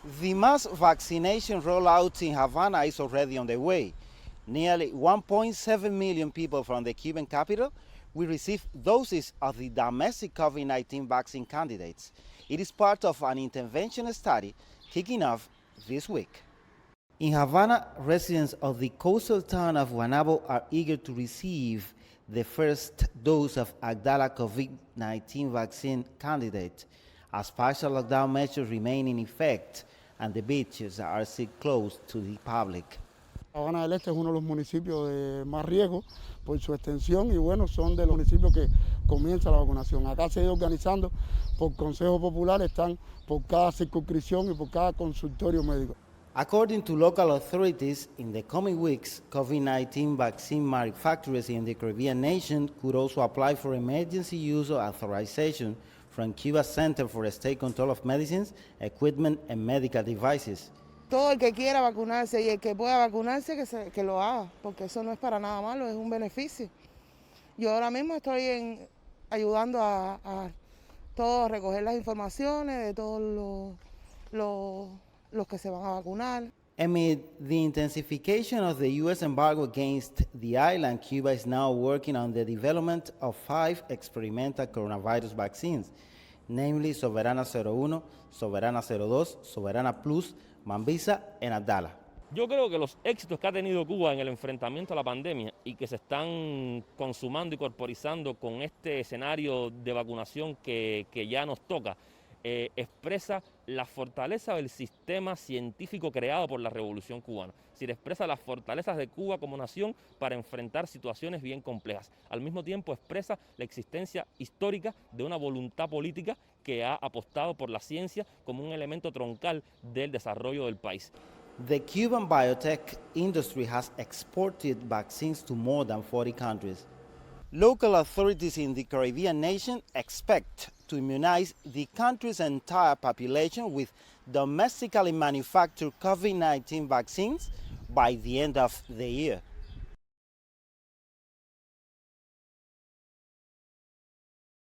The mass vaccination rollout in Havana is already on the way. Nearly 1.7 million people from the Cuban capital will receive doses of the domestic COVID-19 vaccine candidates. It is part of an intervention study kicking off this week. In Havana, residents of the coastal town of Guanabo are eager to receive the first dose of Agdala COVID-19 vaccine candidate, as partial lockdown measures remain in effect and the beaches are still closed to the public. Habana del Este es uno de los municipios de más riesgo por su extensión y bueno, son de los municipios que comienza la vacunación. Acá se ha ido organizando por consejos populares, están por cada circunscripción y por cada consultorio médico. According to local authorities, in the coming weeks, COVID-19 vaccine manufacturers in the Caribbean nation could also apply for emergency use authorization from Cuba's Center for State Control of Medicines, Equipment and Medical Devices. Todo el que quiera vacunarse y el que pueda vacunarse, que lo haga, porque eso no es para nada malo, es un beneficio. Yo ahora mismo estoy ayudando a todos a recoger las informaciones de todos los que se van a vacunar. Amid the intensification of the U.S. embargo against the island, Cuba is now working on the development of 5 experimental coronavirus vaccines, namely Soberana 01, Soberana 02, Soberana Plus, Mambisa and Agdala. Yo creo que los éxitos que ha tenido Cuba en el enfrentamiento a la pandemia y que se están consumando y corporizando con este escenario de vacunación que ya nos toca, expresa la fortaleza del sistema científico creado por la Revolución Cubana. Es decir, expresa las fortalezas de Cuba como nación para enfrentar situaciones bien complejas. Al mismo tiempo expresa la existencia histórica de una voluntad política que ha apostado por la ciencia como un elemento troncal del desarrollo del país. The Cuban biotech industry has exported vaccines to more than 40 countries. Local authorities in the Caribbean nation expect to immunize the country's entire population with domestically manufactured COVID-19 vaccines by the end of the year.